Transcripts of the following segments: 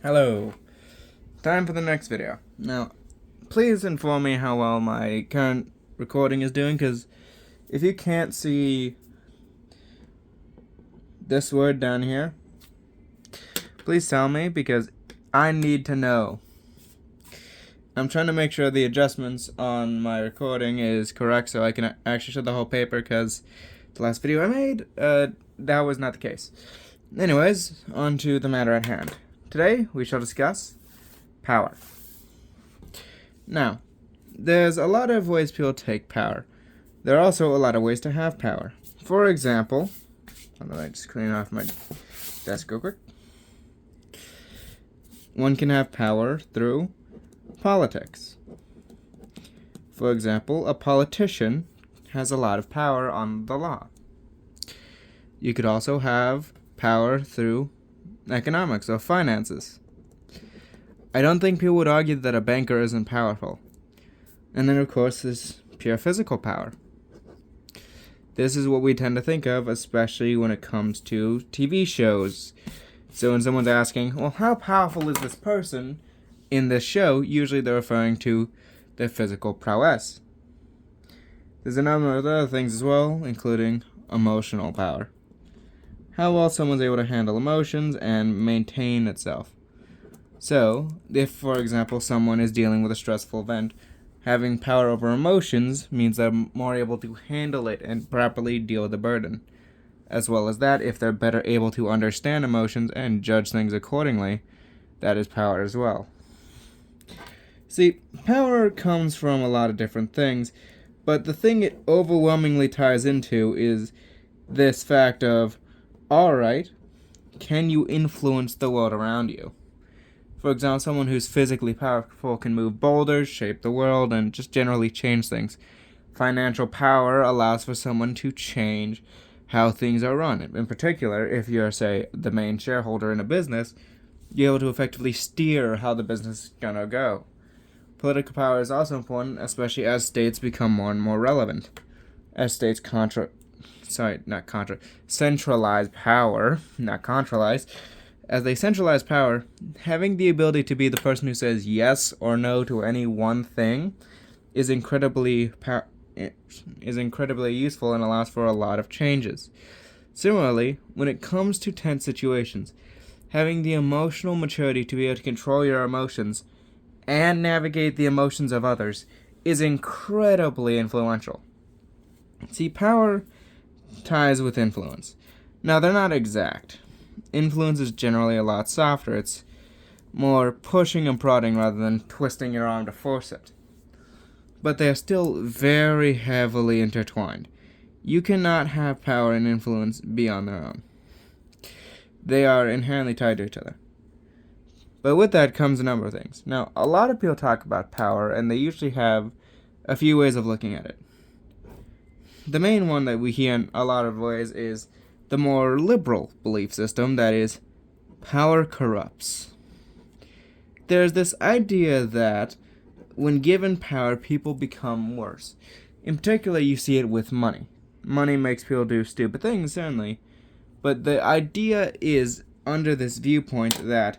Hello. Time for the next video. Now, please inform me how well my current recording is doing, because if you can't see this word down here, please tell me, because I need to know. I'm trying to make sure the adjustments on my recording is correct so I can actually show the whole paper, because the last video I made, that was not the case. Anyways, on to the matter at hand. Today, we shall discuss power. Now, there's a lot of ways people take power. There are also a lot of ways to have power. For example, let me just clean off my desk real quick. One can have power through politics. For example, a politician has a lot of power on the law. You could also have power through economics or finances. I don't think people would argue that a banker isn't powerful. And then, of course, there's pure physical power. This is what we tend to think of, especially when it comes to TV shows. So when someone's asking, well, how powerful is this person in this show? Usually they're referring to their physical prowess. There's a number of other things as well, including emotional power. How well someone's able to handle emotions and maintain itself. So, if, for example, someone is dealing with a stressful event, having power over emotions means they're more able to handle it and properly deal with the burden. As well as that, if they're better able to understand emotions and judge things accordingly, that is power as well. See, power comes from a lot of different things, but the thing it overwhelmingly ties into is this fact of, alright, can you influence the world around you? For example, someone who's physically powerful can move boulders, shape the world, and just generally change things. Financial power allows for someone to change how things are run. In particular, if you're, say, the main shareholder in a business, you're able to effectively steer how the business is going to go. Political power is also important, especially as states become more and more relevant. As states centralize power, not contralize. As they centralize power, having the ability to be the person who says yes or no to any one thing is incredibly useful and allows for a lot of changes. Similarly, when it comes to tense situations, having the emotional maturity to be able to control your emotions and navigate the emotions of others is incredibly influential. See, power ties with influence. Now, they're not exact. Influence is generally a lot softer. It's more pushing and prodding rather than twisting your arm to force it. But they are still very heavily intertwined. You cannot have power and influence be on their own. They are inherently tied to each other. But with that comes a number of things. Now, a lot of people talk about power, and they usually have a few ways of looking at it. The main one that we hear in a lot of ways is the more liberal belief system, that is, power corrupts. There's this idea that when given power, people become worse. In particular, you see it with money. Money makes people do stupid things, certainly. But the idea is, under this viewpoint, that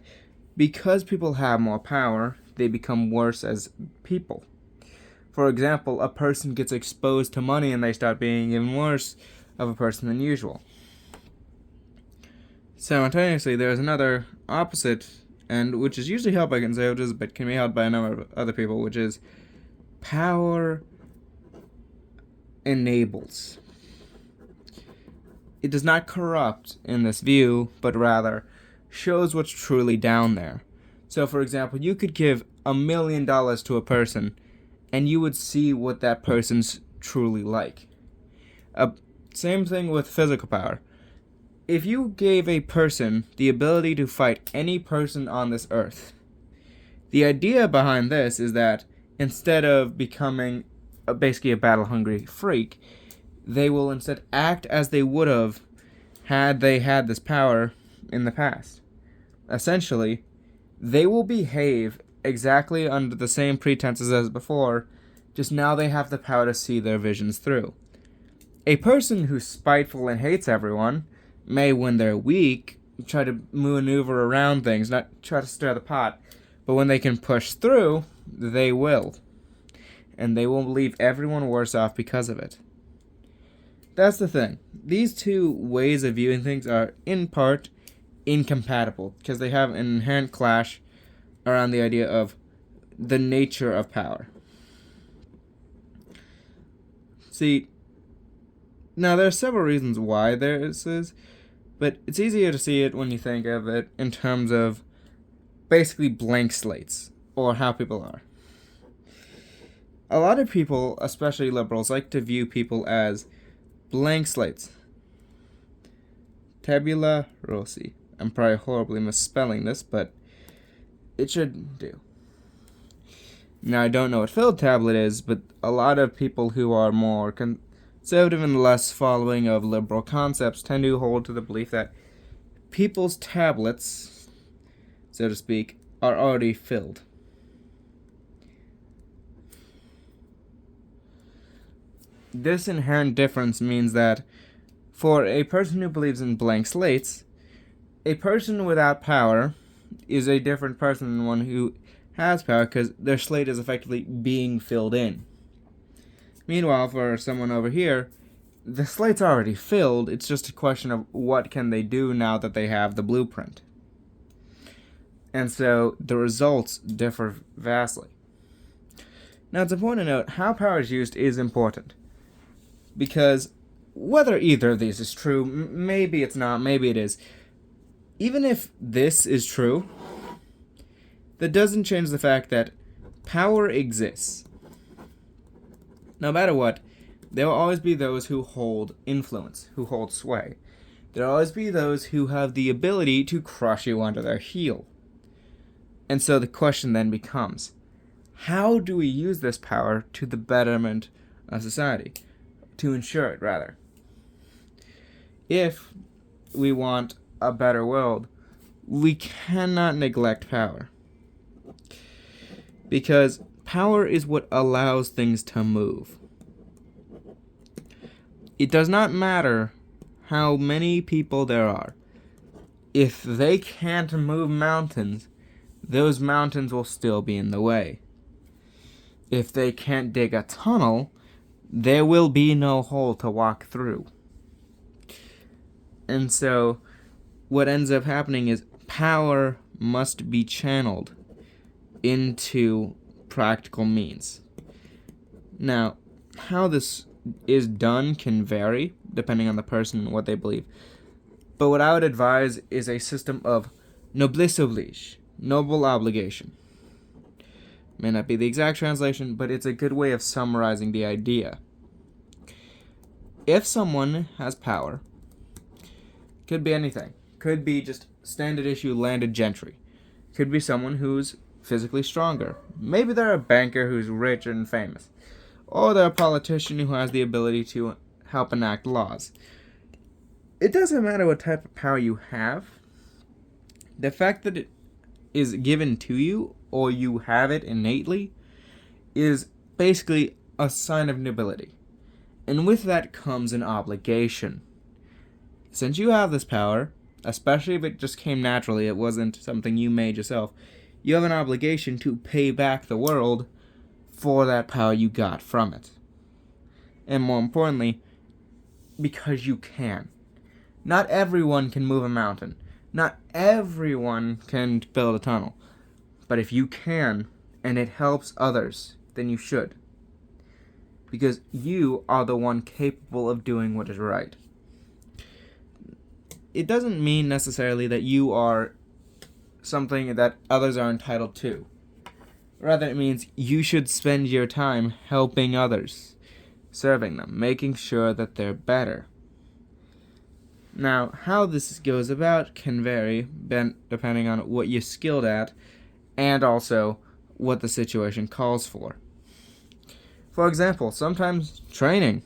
because people have more power, they become worse as people. For example, a person gets exposed to money and they start being even worse of a person than usual. Simultaneously, there is another opposite end, which is usually held by conservatives, but can be held by a number of other people, which is power enables. It does not corrupt in this view, but rather shows what's truly down there. So, for example, you could give $1 million to a person, and you would see what that person's truly like. Same thing with physical power. If you gave a person the ability to fight any person on this earth, the idea behind this is that instead of becoming basically a battle-hungry freak, they will instead act as they would have had they had this power in the past. Essentially, they will behave exactly under the same pretenses as before, just now they have the power to see their visions through. A person who's spiteful and hates everyone may, when they're weak, try to maneuver around things, not try to stir the pot. But when they can push through, they will. And they will leave everyone worse off because of it. That's the thing. These two ways of viewing things are, in part, incompatible because they have an inherent clash around the idea of the nature of power. See, now there are several reasons why this is, but it's easier to see it when you think of it in terms of basically blank slates, or how people are. A lot of people, especially liberals, like to view people as blank slates. Tabula rasa. I'm probably horribly misspelling this, but it should do. Now, I don't know what filled tablet is, but a lot of people who are more conservative and less following of liberal concepts tend to hold to the belief that people's tablets, so to speak, are already filled. This inherent difference means that for a person who believes in blank slates, a person without power is a different person than one who has power because their slate is effectively being filled in. Meanwhile, for someone over here, the slate's already filled. It's just a question of what can they do now that they have the blueprint. And so the results differ vastly. Now, it's important to note how power is used is important. Because whether either of these is true, maybe it's not, maybe it is. Even if this is true, that doesn't change the fact that power exists. No matter what, there will always be those who hold influence, who hold sway. There will always be those who have the ability to crush you under their heel. And so the question then becomes, how do we use this power to the betterment of society? To ensure it, rather. If we want a better world, we cannot neglect power. Because power is what allows things to move. It does not matter how many people there are. If they can't move mountains, those mountains will still be in the way. If they can't dig a tunnel, there will be no hole to walk through. And so, what ends up happening is power must be channeled into practical means. Now, how this is done can vary, depending on the person and what they believe. But what I would advise is a system of noblesse oblige, noble obligation. May not be the exact translation, but it's a good way of summarizing the idea. If someone has power, could be anything. Could be just standard issue landed gentry. Could be someone who's physically stronger. Maybe they're a banker who's rich and famous. Or they're a politician who has the ability to help enact laws. It doesn't matter what type of power you have. The fact that it is given to you, or you have it innately, is basically a sign of nobility. And with that comes an obligation. Since you have this power, especially if it just came naturally, it wasn't something you made yourself, you have an obligation to pay back the world for that power you got from it. And more importantly, because you can. Not everyone can move a mountain. Not everyone can build a tunnel. But if you can, and it helps others, then you should. Because you are the one capable of doing what is right. It doesn't mean necessarily that you are something that others are entitled to. Rather, it means you should spend your time helping others, serving them, making sure that they're better. Now, how this goes about can vary depending on what you're skilled at and also what the situation calls for. For example, sometimes training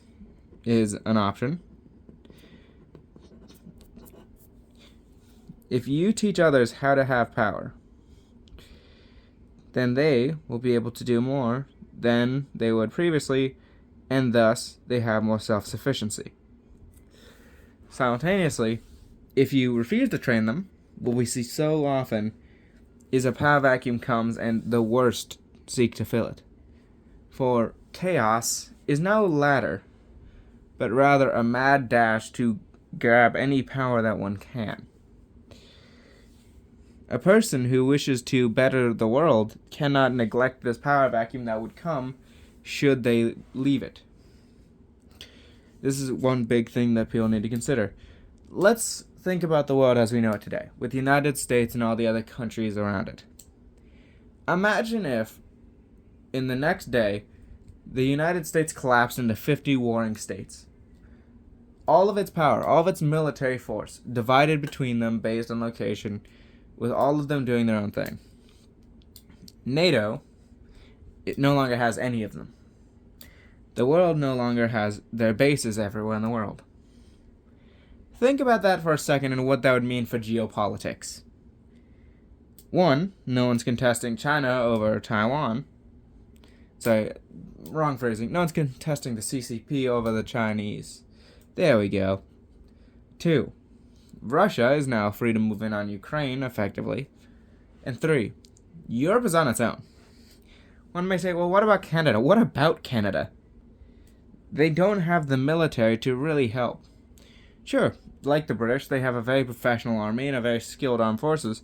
is an option. If you teach others how to have power, then they will be able to do more than they would previously, and thus they have more self-sufficiency. Simultaneously, If you refuse to train them, what we see so often is a power vacuum comes and the worst seek to fill it. For chaos is no ladder, but rather a mad dash to grab any power that one can. A person who wishes to better the world cannot neglect this power vacuum that would come should they leave it. This is one big thing that people need to consider. Let's think about the world as we know it today, with the United States and all the other countries around it. Imagine if, in the next day, the United States collapsed into 50 warring states. All of its power, all of its military force, divided between them based on location, with all of them doing their own thing. NATO, it no longer has any of them. The world no longer has their bases everywhere in the world. Think about that for a second and what that would mean for geopolitics. One, no one's contesting China over Taiwan. Sorry, wrong phrasing. No one's contesting the CCP over the Chinese. There we go. Two, Russia is now free to move in on Ukraine effectively. And three, Europe is on its own. One may say, well, what about Canada? What about Canada? They don't have the military to really help. Sure, like the British, they have a very professional army and a very skilled armed forces,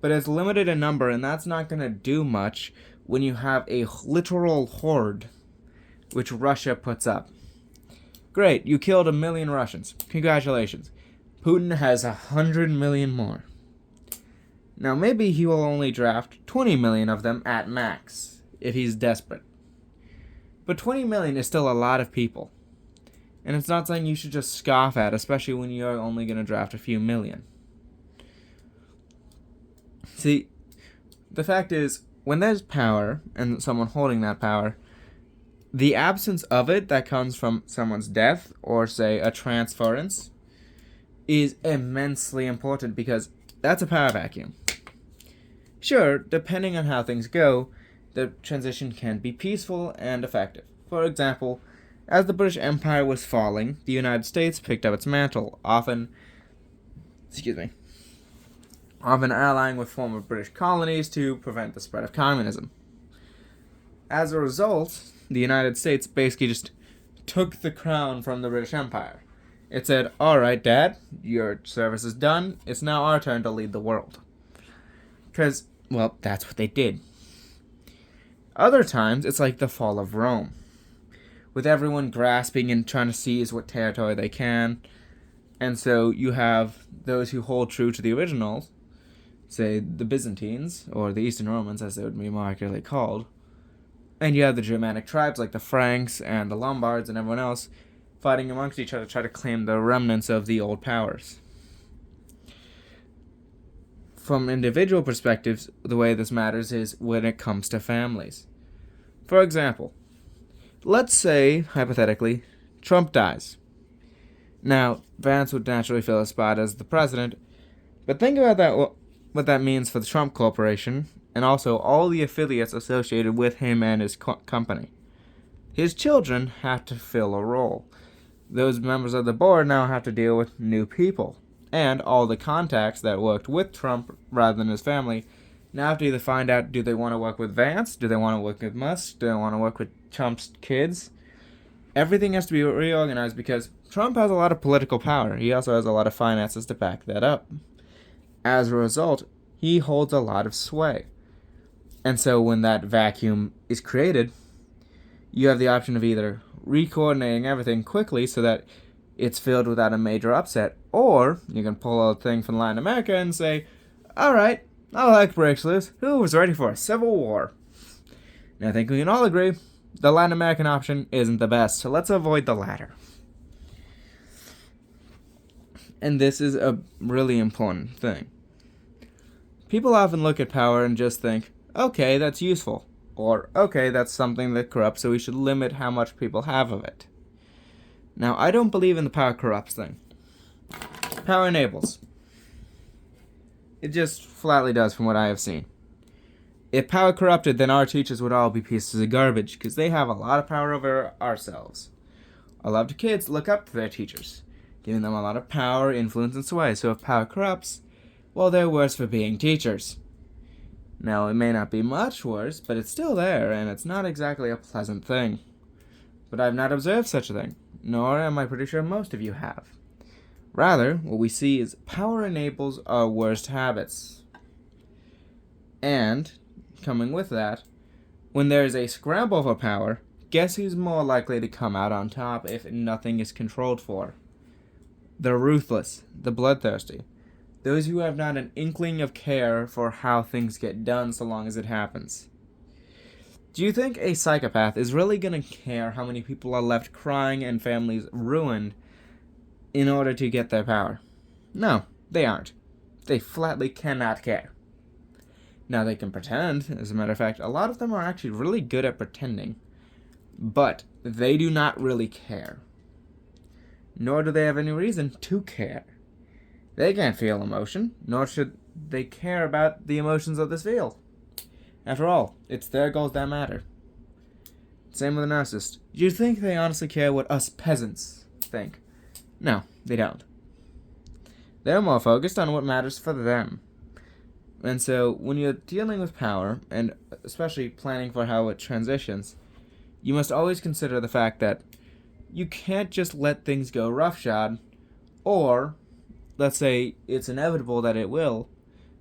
but it's limited in number, and that's not going to do much when you have a literal horde, which Russia puts up. Great, you killed 1 million Russians. Congratulations. Putin has 100 million more. Now, maybe he will only draft 20 million of them at max, if he's desperate. But 20 million is still a lot of people. And it's not something you should just scoff at, especially when you're only going to draft a few million. See, the fact is, when there's power, and someone holding that power, the absence of it that comes from someone's death, or say a transference, is immensely important because that's a power vacuum. Sure, depending on how things go, the transition can be peaceful and effective. For example, as the British Empire was falling, the United States picked up its mantle, often allying with former British colonies to prevent the spread of communism. As a result, the United States basically just took the crown from the British Empire. It said, alright, Dad, your service is done. It's now our turn to lead the world. Because, well, that's what they did. Other times, it's like the fall of Rome, with everyone grasping and trying to seize what territory they can. And so you have those who hold true to the originals, say the Byzantines, or the Eastern Romans as they would be more accurately called. And you have the Germanic tribes like the Franks and the Lombards and everyone else fighting amongst each other to try to claim the remnants of the old powers. From individual perspectives, the way this matters is when it comes to families. For example, let's say, hypothetically, Trump dies. Now, Vance would naturally fill a spot as the president, but think about that, what that means for the Trump Corporation, and also all the affiliates associated with him and his company. His children have to fill a role. Those members of the board now have to deal with new people. And all the contacts that worked with Trump rather than his family now have to either find out, do they want to work with Vance? Do they want to work with Musk? Do they want to work with Trump's kids? Everything has to be reorganized because Trump has a lot of political power. He also has a lot of finances to back that up. As a result, he holds a lot of sway. And so when that vacuum is created, you have the option of either re-coordinating everything quickly so that it's filled without a major upset, or you can pull a thing from Latin America and say, alright, I like breaks loose. Who was ready for a civil war? And I think we can all agree the Latin American option isn't the best, so let's avoid the latter. And this is a really important thing. People often look at power and just think, okay, that's useful, or okay, that's something that corrupts, so we should limit how much people have of it. Now, I don't believe in the power corrupts thing. Power enables. It just flatly does from what I have seen. If power corrupted, then our teachers would all be pieces of garbage, because they have a lot of power over ourselves. A lot of kids look up to their teachers. giving them a lot of power, influence, and sway. So if power corrupts, well, they're worse for being teachers. Now, it may not be much worse, but it's still there, and it's not exactly a pleasant thing. But I've not observed such a thing, nor am I pretty sure most of you have. Rather, what we see is power enables our worst habits. And, coming with that, when there is a scramble for power, guess who's more likely to come out on top if nothing is controlled for? The ruthless, the bloodthirsty. Those who have not an inkling of care for how things get done so long as it happens. Do you think a psychopath is really going to care how many people are left crying and families ruined in order to get their power? No, they aren't. They flatly cannot care. Now, they can pretend. As a matter of fact, a lot of them are actually really good at pretending. But they do not really care. Nor do they have any reason to care. They can't feel emotion, nor should they care about the emotions of this field. After all, it's their goals that matter. Same with a narcissist. Do you think they honestly care what us peasants think? No, they don't. They're more focused on what matters for them. And so, when you're dealing with power, and especially planning for how it transitions, you must always consider the fact that you can't just let things go roughshod, or, let's say it's inevitable that it will,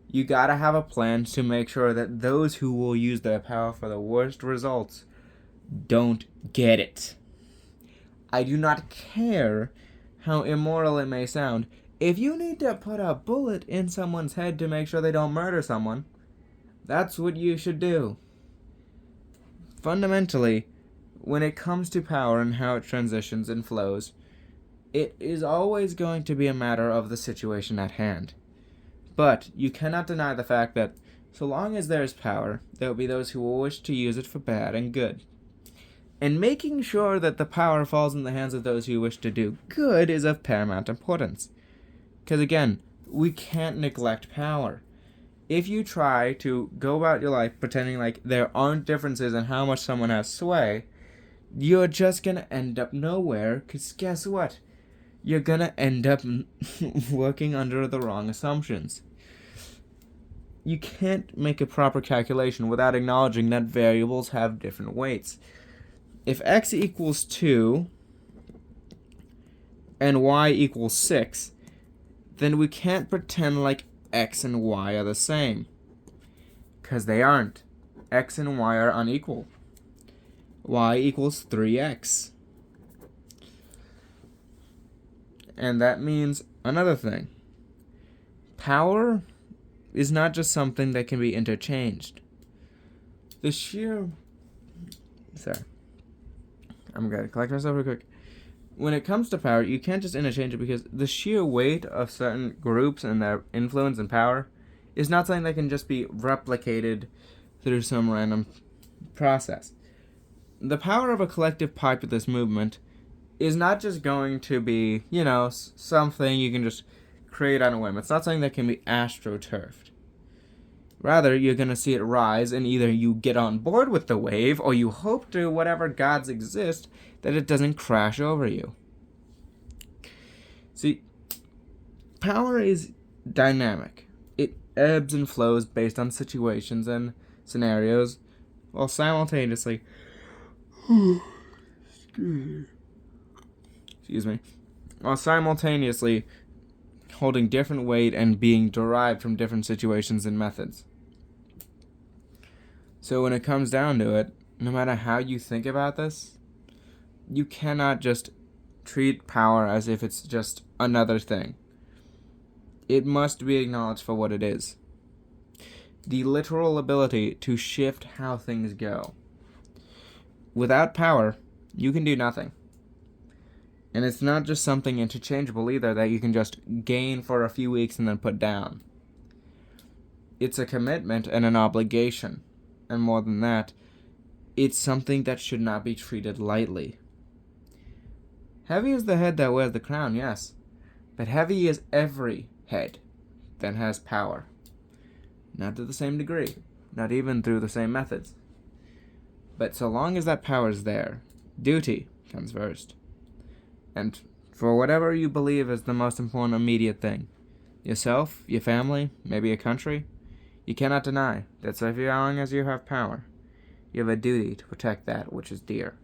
you gotta have a plan to make sure that those who will use their power for the worst results don't get it. I do not care how immoral it may sound. If you need to put a bullet in someone's head to make sure they don't murder someone, that's what you should do. Fundamentally, when it comes to power and how it transitions and flows, it is always going to be a matter of the situation at hand. But you cannot deny the fact that so long as there is power, there will be those who will wish to use it for bad and good. And making sure that the power falls in the hands of those who wish to do good is of paramount importance. Because again, we can't neglect power. If you try to go about your life pretending like there aren't differences in how much someone has sway, you're just going to end up nowhere, because guess what? You're going to end up working under the wrong assumptions. You can't make a proper calculation without acknowledging that variables have different weights. If x equals 2 and y equals 6, then we can't pretend like x and y are the same. Because they aren't. X and y are unequal. Y equals 3x. And that means another thing. Power is not just something that can be interchanged. The sheer... Sorry. I'm going to collect myself real quick. When it comes to power, you can't just interchange it because the sheer weight of certain groups and their influence and power is not something that can just be replicated through some random process. The power of a collective populist movement is not just going to be, something you can just create on a whim. It's not something that can be astroturfed. Rather, you're going to see it rise, and either you get on board with the wave, or you hope to whatever gods exist that it doesn't crash over you. See, power is dynamic. It ebbs and flows based on situations and scenarios, while simultaneously... Excuse me. While simultaneously holding different weight and being derived from different situations and methods. So when it comes down to it, no matter how you think about this, you cannot just treat power as if it's just another thing. It must be acknowledged for what it is. The literal ability to shift how things go. Without power, you can do nothing. And it's not just something interchangeable either that you can just gain for a few weeks and then put down. It's a commitment and an obligation. And more than that, it's something that should not be treated lightly. Heavy is the head that wears the crown, yes. But heavy is every head that has power. Not to the same degree. Not even through the same methods. But so long as that power is there, duty comes first. And for whatever you believe is the most important immediate thing. Yourself, your family, maybe a country. You cannot deny that so long as you have power, you have a duty to protect that which is dear.